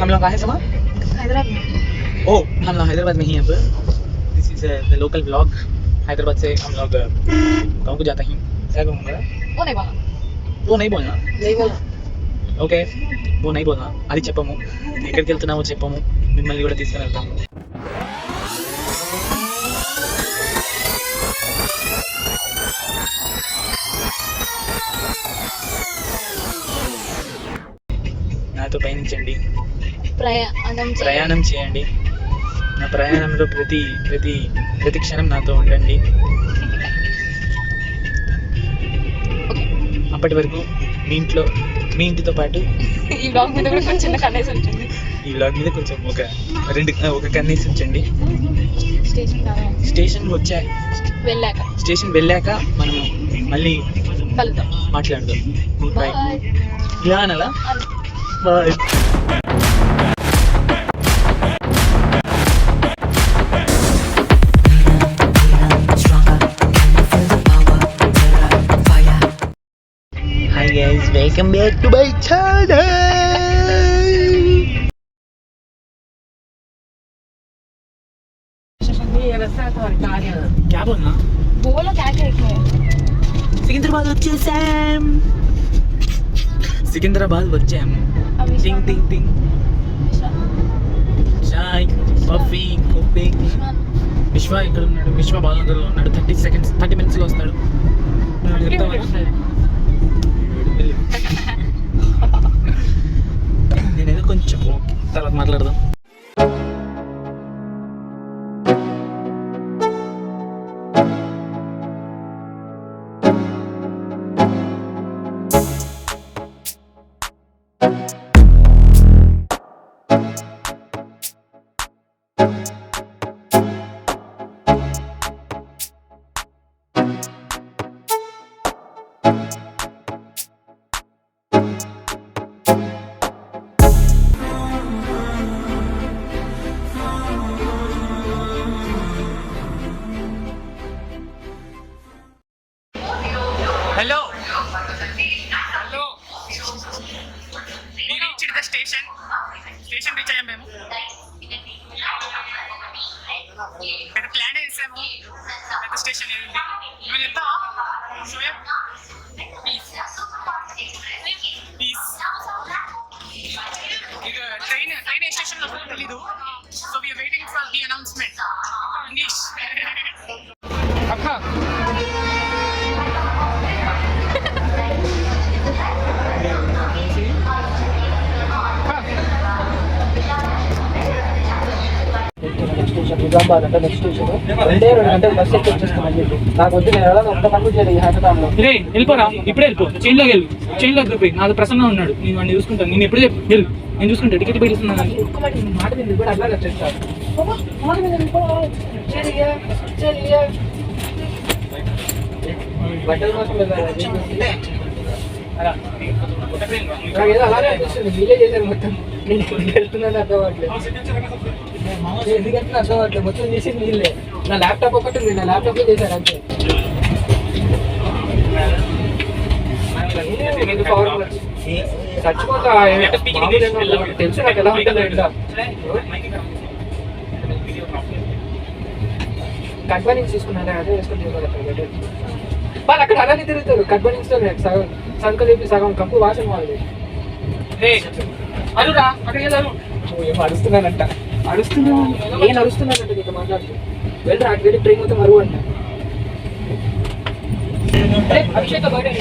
हम लोग कहाँ है समा? हैदराबाद में। ओह, हम लोग हैदराबाद में ही हैं अब। This is the local blog. Hyderabad से हम लोग गाँव को जाते हैं। क्या कहूँगा? वो नहीं बोला। वो नहीं बोलना। नहीं बोला। ఓకే, ఓ నై బోల్నా, అది చెప్పము. ఎక్కడికి వెళ్తున్నామో చెప్పము, మిమ్మల్ని కూడా తీసుకుని వెళ్తాము. నాతో పయనించండి, ప్రయాణం చేయండి. నా ప్రయాణంలో ప్రతి క్షణం నాతో ఉండండి. అప్పటి వరకు మీ ఇంటితో పాటు ఈ బ్లాగ్ మీద కూడా కొంచెం చిన్న కన్నేసి ఉంచండి. ఈ బ్లాగ్ మీద కొంచెం ఒక కన్నేసి ఉంచండి. స్టేషన్ వెళ్ళాక మనం మళ్ళీ కలుద్దాం, మాట్లాడదాం. బాయ్. ఇలా అనాలా? Bye. Hi guys, welcome back to my channel. क्या बोलना? बोलो क्या क्या है? సికింద్రాబాద్ వచ్చేసాం. సికింద్రాబాద్ వచ్చాము. టింగ్ టింగ్ టింగ్. చాయ్, కాఫీ, కాఫీ. విశ్వ ఇక్కడ ఉన్నాడు. విశ్వ బాలనగర్లో ఉన్నాడు. 30 minutes వస్తాడు. నేనేదో కొంచెం తర్వాత మాట్లాడదాం. Hello. We reached the station. Station reach అయ్యాం మేము. ఇక్కడ ప్లాన్ చేసాము. పెద్ద స్టేషన్ ఏది? నువ్వు చెప్తావా? షోయబ్ ప్లీజ్. ఇక ట్రైన్ ఏ స్టేషన్లో వస్తుందో తెలీదు. So we're waiting for the announcement. English. అక్క నిజామాబాద్ అంటే నెక్స్ట్ స్టేషన్ 2 గంటలు బస్ ఎక్కి వచ్చేస్తామని చెప్పి నాకు వద్దు. నేను ఎలా ఒక్క పని చేయాలి హైదరాబాద్లో. వెళ్ళిపోరా, ఇప్పుడే వెళ్ళిపో. చైన్లోకి వెళ్ళు, చైన్లోకి దొరికి నాది ప్రసన్న ఉన్నాడు. నేను వాడిని చూసుకుంటాను. నేను ఎప్పుడు వెళ్ళు, నేను చూసుకుంటా. టికెట్ పెట్టిస్తున్నాను. మాట మీద కూడా అట్లా వచ్చేస్తాను. బట్టలు మాత్రం ఏదో అలానే అనిపిస్తుంది. వీలే చేశారు మొత్తం. నేను వెళ్తున్నాను అర్థం అవ్వట్లేదు. ఎందుకంటే అర్థం అవ్వట్లేదు. మొత్తం చేసింది వీళ్ళే. నా ల్యాప్టాప్ ఒకటి ఉంది, నా ల్యాప్టాప్లో చేశారు అంతే. చచ్చిపోతా తెలుసు నాకు ఎలా ఉంటుందో. ఇంకా కన్వీనియన్స్ తీసుకున్నాను, అదే వేసుకుంటున్నారు. వాళ్ళు అక్కడ అలానే తిరుగుతారు. కన్వీనియన్స్ లో సగం సంకలు చెప్పి సగం కంపు వాసన వాళ్ళు. అరురా అక్కడికి వెళ్ళారు. ఏమో అరుస్తున్నానంట. నేను అరుస్తున్నానంట నీకు మాట్లాడుతూ. వెళ్ళరా అటు వెళ్ళి ట్రైన్ మొత్తం అరువు అంట. అభిషేక్ బర్త్డే.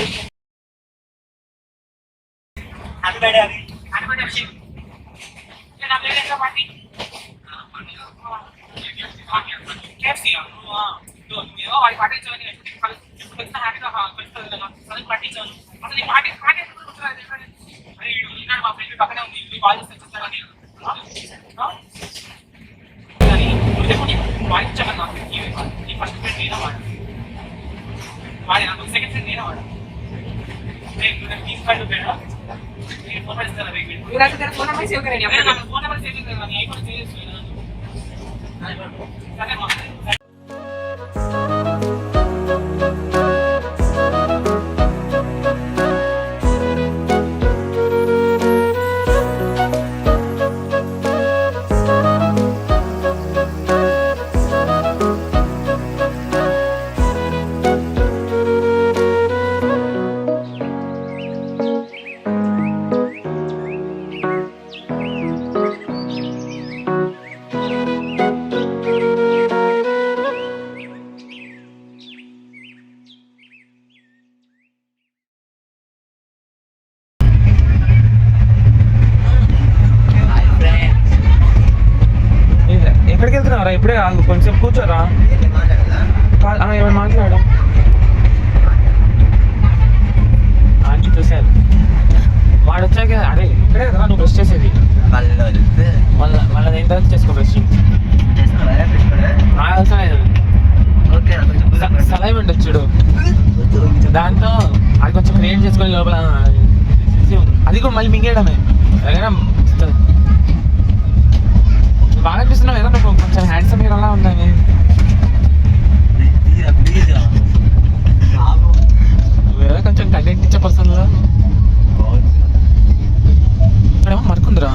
ఇప్పుడే ఆగు, కొంచెం కూర్చోరా. ఏమైనా మాట్లాడు. ఆంటీ చూసారు వాడు వచ్చాక, అరే ఇక్కడే కదా నువ్వు బ్రష్ చేసేది, మళ్ళీ ఎంత చేసుకో బ్రష్. సలైవ్ ఉంటుంది చూడు, దాంతో అది కొంచెం క్రియేట్ చేసుకొని లోపల అది కూడా మళ్ళీ మింగేయడమే. ఏదైనా బాగా అనిపిస్తున్నావు ఏదో నువ్వు కొంచెం హ్యాండ్సమ్ మీరు అలా ఉందని. నువ్వేదో కొంచెం కంటెంట్ ఇచ్చే పర్సన్లో ఇక్కడేమో మరుకుందిరా.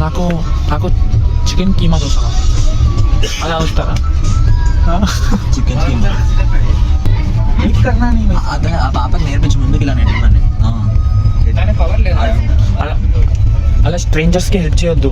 నాకు చికెన్ కీమా చూస్తాను, అలా వస్తారా? చికెన్ కీమా అదే ఆ పాపకి నేర్పించి ముందుకు ఇలా నెట్టున్నాను. అలా స్ట్రేంజర్స్కి హెల్ప్ చేయొద్దు.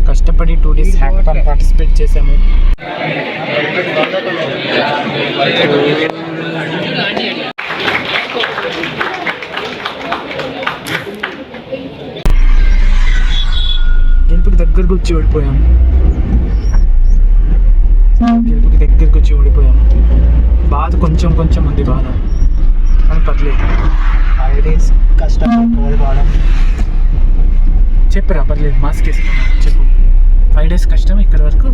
కష్టపడి 2 days హ్యాకథాన్ పార్టిసిపేట్ చేసాము. గెలుపుకి దగ్గరకు వచ్చి ఓడిపోయాము. బాధ కొంచెం ఉంది బాధ, కానీ పర్లేదు. చెప్పరా పర్లేదు, మాస్క్ వేసుకున్నాం చెప్పు. 5 days కష్టం, ఇక్కడ వరకు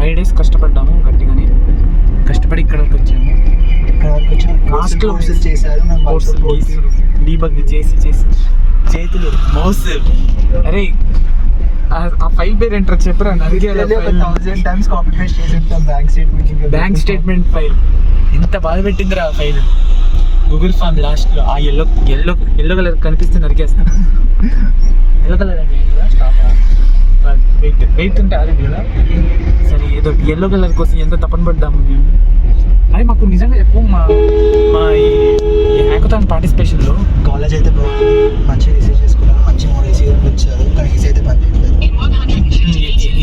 5 days కష్టపడ్డాము గట్టిగానే. కష్టపడి ఇక్కడ వరకు వచ్చాము. డీబగ్ చేసి చేతులు మౌస్. అరే ఆ ఫైల్ పేరు ఏంటో చెప్పరా? Bank statement file. ఇంత బాధ పెట్టిందిరా ఆ ఫైల్. గూగుల్ ఫామ్ లాస్ట్లో ఆ ఎల్లో కలర్ కనిపిస్తే నరికేస్తాం. ఎల్లో కలర్ అంటే వెయిట్ ఉంటే అది కదా. సరే ఏదో ఎల్లో కలర్ కోసం ఎంత తపన పడ్డాము మేము. అరే మాకు నిజంగా చెప్పు, మా ఈ హ్యాకథాన్ పార్టిసిపేషన్లో కాలేజ్ అయితే మంచిగా రిసీవ్ చేసుకున్నాను. మంచి ఏసీ వచ్చారు, కానీ ఏసీ అయితే పని చేయట్లేదు.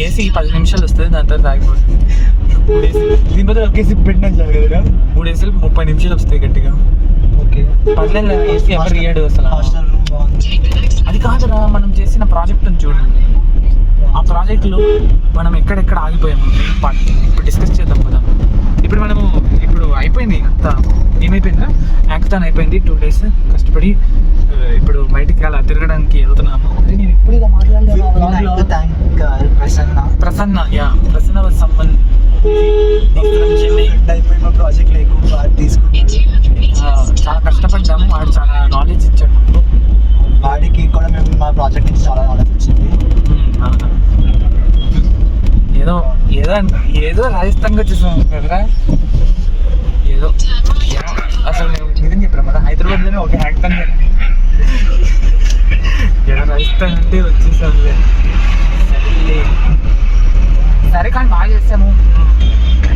ఏసీ 10 నిమిషాలు వస్తుంది, దాని తర్వాత ఆగిపోతుంది. 3 days దీని బదులు ఒక ఏసీ పెట్టినా చాలు కదా. 3 days 30 నిమిషాలు వస్తాయి గట్టిగా. ఓకే పర్లేదు, ఏసీ ఎవరు ఇయ్యాడు అసలు. హాస్టల్ రూమ్ బాగుంది. అది కాదురా, మనం చేసిన ప్రాజెక్ట్ ఉంది చూడు, ఆ ప్రాజెక్ట్లో మనం ఎక్కడెక్కడ ఆగిపోయాము ఇప్పుడు డిస్కస్ చేద్దాం కదా. ఇప్పుడు అయిపోయింది అంతా. ఏమైపోయిందా? హ్యాకథాన్ అయిపోయింది. 2 days కష్టపడి ఇప్పుడు బయటికి అలా తిరగడానికి వెళ్తున్నాము. నేను ఇప్పుడు ఇలా ప్రసన్న వాజ్ సమ్మన్ అయిపోయిన ప్రాజెక్ట్ ఎక్కువ చాలా కష్టపడ్డాము. వాడు చాలా నాలెడ్జ్ ఇచ్చాడు మాకు. వాడికి కూడా మేము మా ప్రాజెక్ట్ నుంచి చాలా నాలెడ్జ్ వచ్చింది. ఏదో రాజస్థాన్గా వచ్చేసాము కదరా. అసలు నేను నిజం చెప్పాను కదా, హైదరాబాద్లోనే ఒక హ్యాకథాన్ ఏదో రాజస్థాన్ అంటే వచ్చేసాము. సరే కానీ బాగా చేసాము.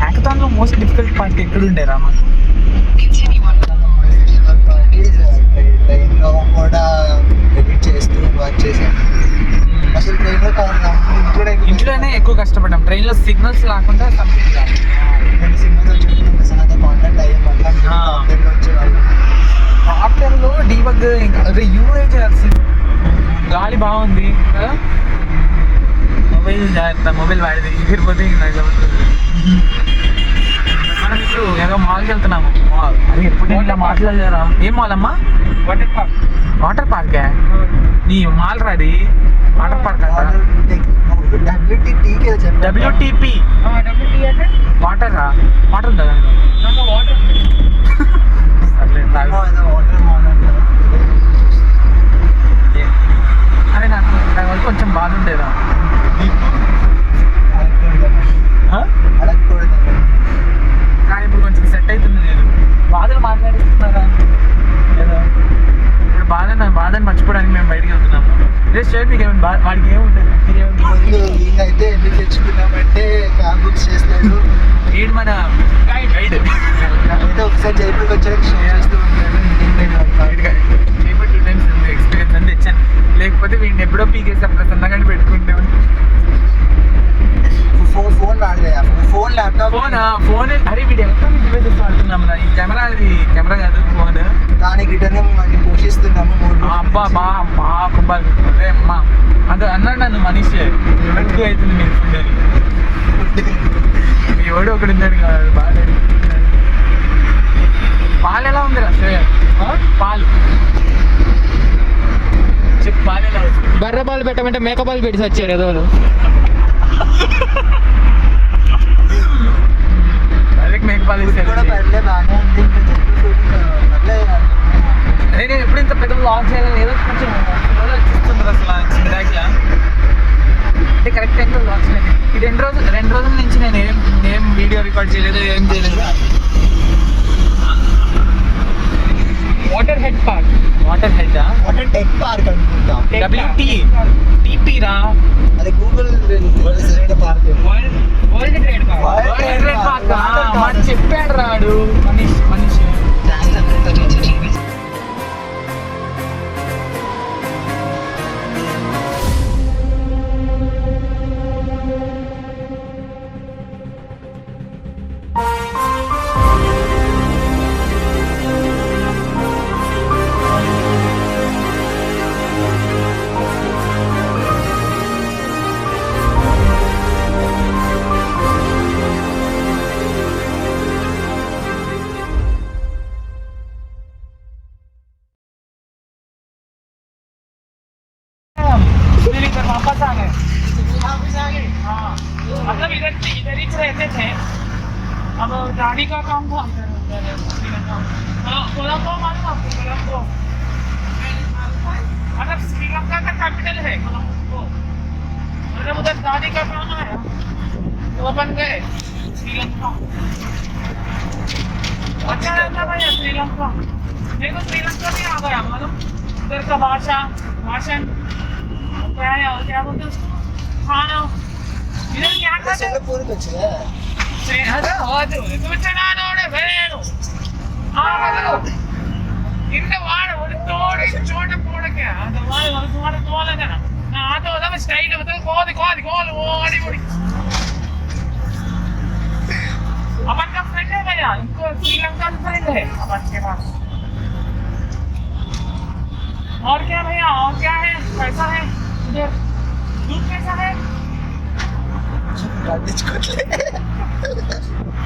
హ్యాకథాన్లో మోస్ట్ డిఫికల్ట్ పార్ట్ ఎక్కడుండే రా మాకు? ట్రైన్లో కూడా ఎడిట్ చేస్తూ వర్క్ చేసాను. అసలు ట్రైన్లో ఇంట్లోనే ఎక్కువ కష్టపడ్డాం. ట్రైన్లో సిగ్నల్స్ లేకుండా సంథింగ్ సిగ్నల్స్ వచ్చి కాంటాక్ట్ అయ్యే వల్ల వచ్చేవాళ్ళు. ఆఫ్టర్లో డీబగ్ ఇంకా యూఏ చేయాల్సి. గాలి బాగుంది కదా, మొబైల్ జాగ్రత్త, మొబైల్ వాడితే ఎగిరిపోతే మనం ఇప్పుడు ఏదో మాల్కి వెళ్తున్నాము. మాల్ అది ఎప్పుడు ఇలా మాట్లాడలేరా? ఏం మాల్ అమ్మా? వాటర్ పార్కే? నీ మాల్ రాది వాటర్ పార్క్ అంట. WTP వాటర్ రా, వాటర్ ఉందా? అరే నాకు దానివల్ల కొంచెం బాధ ఉండేదా? కానీ ఇప్పుడు కొంచెం సెట్ అవుతుంది. నేను బాధలు మాట్లాడిస్తున్నారా లేదా? ఇప్పుడు బాధని మర్చిపోవడానికి మేము బయటకు వెళ్తున్నాము. రేపు షేర్ మీకు ఏమైనా వాడికి ఏముంటుంది? అయితే ఎందుకు తెచ్చుకున్నామంటే క్యాబ్ బుక్ చేస్తాడు వీడు మన గైడ్. అయితే ఒకసారి జైపూర్కి వచ్చాక షో చేస్తూ ఉంటాడు. జైపూర్ 2 times ఎక్స్పీరియన్స్ అని తెచ్చాను. లేకపోతే వీడిని ఎప్పుడో పీకేసి ప్రసన్నగానే పెట్టుకుంటే ఫోన్ వాడదా? ఫోన్ ల్యాప్టాప్ ఫోన్ అరే వీడు ఎలక్ట్రానిక్ డివైసెస్ వాడుతున్నాం. ఈ కెమెరా అది కెమెరా కాదు ఫోన్. దానికి రిటర్న్ మళ్ళీ పోషిస్తున్నాము. అబ్బా బా కుబ్బాలు అదే అమ్మా అది అన్నాడు నన్ను మనిషి ఎక్కువ అవుతుంది మీరు ఫుడ్ అని. ఎవడో ఒకడు ఉన్నాడు కాదు బాగా. పాలు ఎలా ఉంది రా? పాలు చెప్పు, పాలు ఎలా ఉంది? బర్రె పాలు పెట్టమంటే మేక పాలు పెట్టి వచ్చారు ఏదో. అదే మేక పాలు కూడా పర్లే బాగానే ఉంది. ఇంకా పర్లేదు. అదే నేను ఎప్పుడు ఇంత పెద్ద లాంచ్ చేయాలని ఏదో కొంచెం చూస్తుంది అసలు చిన్నదాకా. అంటే కరెక్ట్ టైంలో లాంచ్ చేయలేదు. ఈ 2 రోజుల నుంచి నేను ఏం వీడియో రికార్డ్ చేయలేదు, ఏం చేయలేదు. Water head park. Water head water tech park అనుకుంటా. WTP రా. అది Google park. World trade park. మాట చెప్పాడు రాడు మనిషి. इधर वापस आ गए। हाँ मतलब इधर ही रहते थे। अब गाड़ी का काम था श्रीलंका। कोलंबो मालूम आपको? कोलंबो मतलब श्रीलंका का कैपिटल है कोलंबो। मतलब उधर गाड़ी का काम आया तो अपन गए श्रीलंका। अच्छा रहता भैया श्रीलंका। देखो श्रीलंका भी आ गया मालूम। उधर का भाषण क्या बोलते उसको खाना। इधर क्या करते हैं? पूरी कुछ है இந்த வாடை ஒரு தோடு சோட போடக்க அந்த வாடை தோலங்க நான் ஆட்டோ தான் ஸ்டைல் வந்து கோதி ஓடி अपन का फ्रेंड है भैया, इनको श्रीलंका का फ्रेंड है अपन के पास। और क्या भैया, और क्या है? पैसा है इधर, दूध कैसा है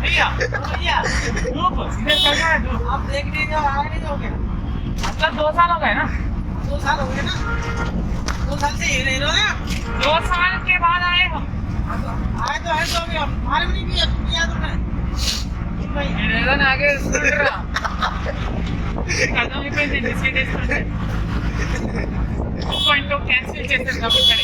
भैया? धूप इधर कैसा है धूप? आप देख लीजिए, आगे नहीं जाओगे। मतलब 2 साल हो गए ना? 2 साल हो गए ना? 2 साल से ये नहीं रहो ना। 2 साल के बाद आए हम। आए तो अभी मालूम नहीं किया तुमने నేను నాకే ఇస్తుంటరా కదం అయిపోయింది డిస్కస్ చేస్తుంటే పాయింట్ క్యాన్సిల్ చేసేద్దాం ఇక్కడ